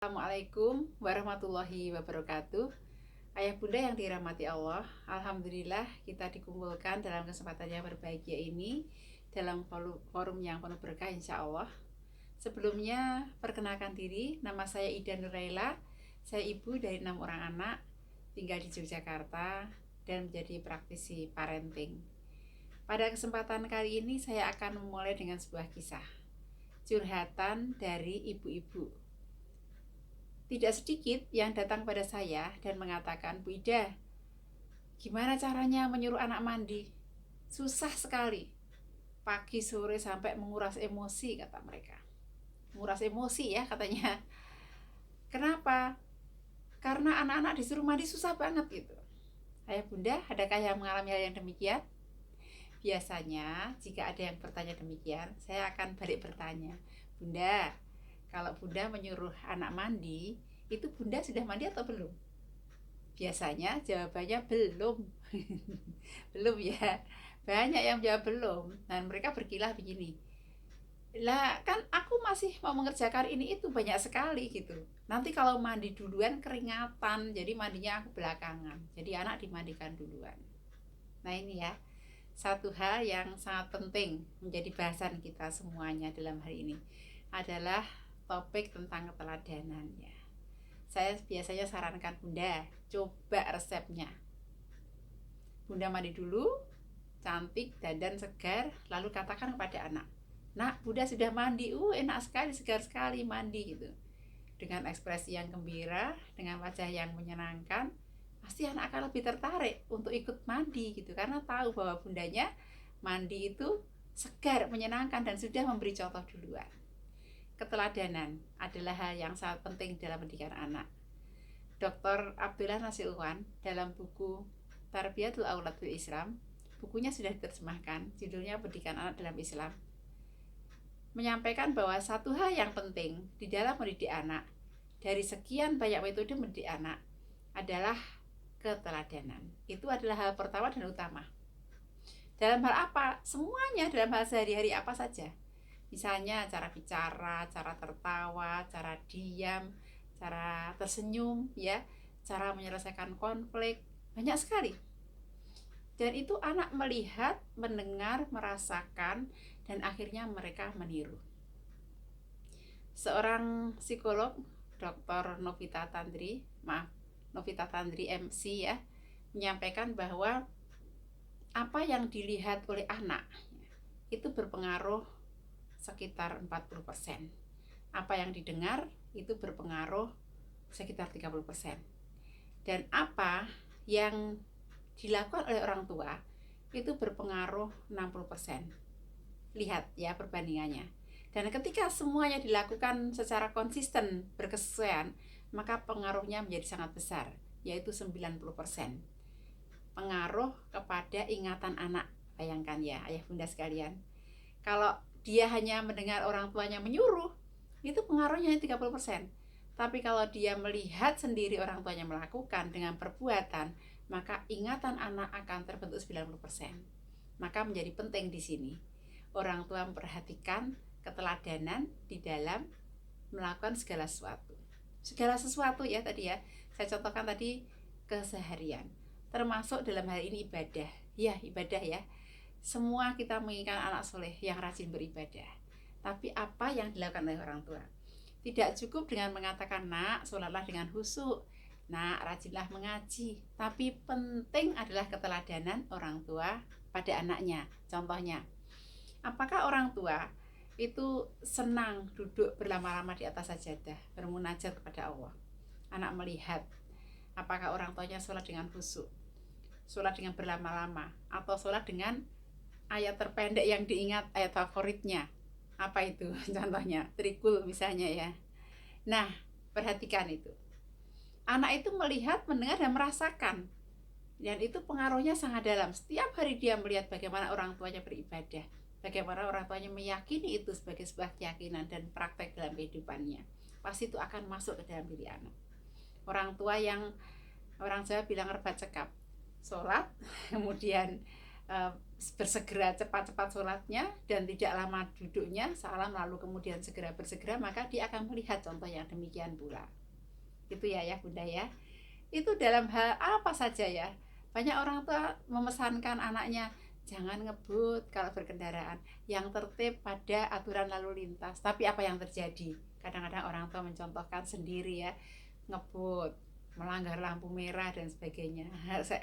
Assalamualaikum warahmatullahi wabarakatuh. Ayah bunda yang dirahmati Allah, Alhamdulillah kita dikumpulkan dalam kesempatan yang berbahagia ini dalam forum yang penuh berkah insya Allah. Sebelumnya perkenalkan diri, nama saya Ida Nuraila. Saya ibu dari 6 orang anak, tinggal di Yogyakarta dan menjadi praktisi parenting. Pada kesempatan kali ini saya akan memulai dengan sebuah kisah curhatan dari ibu-ibu. Tidak sedikit yang datang pada saya dan mengatakan, Bu Ida, gimana caranya menyuruh anak mandi? Susah sekali. Pagi sore sampai menguras emosi, kata mereka. Menguras emosi ya katanya. Kenapa? Karena anak-anak disuruh mandi susah banget gitu. Ayah bunda, adakah yang mengalami hal yang demikian? Biasanya jika ada yang bertanya demikian, saya akan balik bertanya, Bunda, kalau bunda menyuruh anak mandi, itu bunda sudah mandi atau belum? Biasanya jawabannya belum. Belum ya. Banyak yang jawab belum. Dan mereka berkilah begini, lah kan aku masih mau mengerjakan ini itu banyak sekali gitu. Nanti kalau mandi duluan keringatan, jadi mandinya aku belakangan. Jadi anak dimandikan duluan. Nah ini ya, satu hal yang sangat penting menjadi bahasan kita semuanya dalam hari ini adalah topik tentang keteladanan ya. Saya biasanya sarankan bunda, coba resepnya. Bunda mandi dulu, cantik, dandan segar, lalu katakan kepada anak, Nak, bunda sudah mandi, enak sekali, segar sekali mandi gitu. Dengan ekspresi yang gembira, dengan wajah yang menyenangkan, pasti anak akan lebih tertarik untuk ikut mandi gitu, karena tahu bahwa bundanya mandi itu segar, menyenangkan, dan sudah memberi contoh duluan. Keteladanan adalah hal yang sangat penting dalam pendidikan anak. Dr. Abdullah Nasution dalam buku Tarbiyatul Aulad bil Islam, bukunya sudah diterjemahkan, judulnya Pendidikan Anak dalam Islam, menyampaikan bahwa satu hal yang penting di dalam mendidik anak dari sekian banyak metode mendidik anak adalah keteladanan. Itu adalah hal pertama dan utama. Dalam hal apa? Semuanya, dalam hal sehari-hari apa saja. Misalnya cara bicara, cara tertawa, cara diam, cara tersenyum ya, cara menyelesaikan konflik, banyak sekali. Dan itu anak melihat, mendengar, merasakan, dan akhirnya mereka meniru. Seorang psikolog, Dr. Novita Tandri MC ya, menyampaikan bahwa apa yang dilihat oleh anak itu berpengaruh sekitar 40%. Apa yang didengar itu berpengaruh sekitar 30%. Dan apa yang dilakukan oleh orang tua itu berpengaruh 60%. Lihat ya perbandingannya. Dan ketika semuanya dilakukan secara konsisten, berkesesuaian, maka pengaruhnya menjadi sangat besar, yaitu 90%. Pengaruh kepada ingatan anak. Bayangkan ya ayah bunda sekalian, kalau dia hanya mendengar orang tuanya menyuruh, itu pengaruhnya 30%. Tapi kalau dia melihat sendiri orang tuanya melakukan dengan perbuatan, maka ingatan anak akan terbentuk 90%. Maka menjadi penting di sini orang tua memperhatikan keteladanan di dalam melakukan segala sesuatu. Segala sesuatu ya tadi ya. Saya contohkan tadi keseharian. Termasuk dalam hal ini ibadah. Ya, ibadah ya. Semua kita menginginkan anak soleh yang rajin beribadah. Tapi apa yang dilakukan oleh orang tua? Tidak cukup dengan mengatakan, Nak, sholatlah dengan khusyuk, Nak, rajinlah mengaji. Tapi penting adalah keteladanan orang tua pada anaknya. Contohnya, apakah orang tua itu senang duduk berlama-lama di atas sajadah, bermunajat kepada Allah? Anak melihat apakah orang tuanya sholat dengan khusyuk, sholat dengan berlama-lama, atau sholat dengan ayat terpendek yang diingat, ayat favoritnya. Apa itu? Contohnya trikul misalnya ya. Nah, perhatikan itu. Anak itu melihat, mendengar, dan merasakan. Dan itu pengaruhnya sangat dalam. Setiap hari dia melihat bagaimana orang tuanya beribadah, bagaimana orang tuanya meyakini itu sebagai sebuah keyakinan dan praktek dalam kehidupannya. Pasti itu akan masuk ke dalam diri anak. Orang tua yang orang Jawa bilang rebat cekap, sholat, kemudian bersegera cepat-cepat sholatnya dan tidak lama duduknya, salam lalu kemudian bersegera, maka dia akan melihat contoh yang demikian pula. Itu ya Bunda ya. Itu dalam hal apa saja ya. Banyak orang tua memesankan anaknya jangan ngebut kalau berkendaraan, yang tertib pada aturan lalu lintas. Tapi apa yang terjadi? Kadang-kadang orang tua mencontohkan sendiri ya, ngebut, melanggar lampu merah dan sebagainya.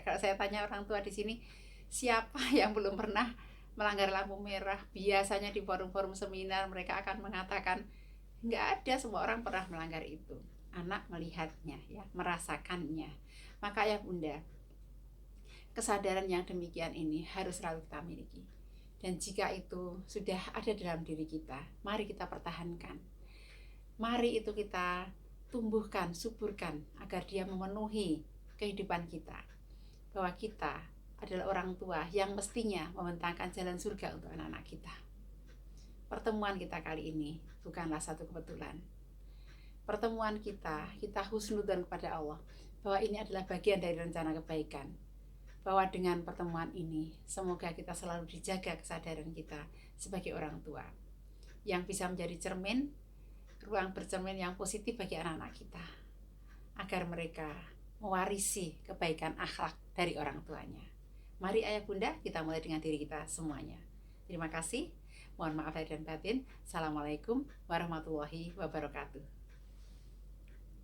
Kalau saya tanya orang tua di sini, siapa yang belum pernah melanggar lampu merah? Biasanya di forum-forum seminar mereka akan mengatakan nggak ada, semua orang pernah melanggar itu. Anak melihatnya ya, merasakannya. Maka ya Bunda, kesadaran yang demikian ini harus selalu kita miliki. Dan jika itu sudah ada dalam diri kita, mari kita pertahankan. Mari itu kita tumbuhkan, suburkan agar dia memenuhi kehidupan kita. Bahwa kita adalah orang tua yang mestinya membentangkan jalan surga untuk anak-anak kita. Pertemuan kita kali ini bukanlah satu kebetulan. Pertemuan kita husnudzon kepada Allah bahwa ini adalah bagian dari rencana kebaikan. Bahwa dengan pertemuan ini semoga kita selalu dijaga kesadaran kita sebagai orang tua yang bisa menjadi cermin, ruang bercermin yang positif bagi anak-anak kita, agar mereka mewarisi kebaikan akhlak dari orang tuanya. Mari ayah bunda, kita mulai dengan diri kita semuanya. Terima kasih. Mohon maaf lahir dan batin. Assalamualaikum warahmatullahi wabarakatuh.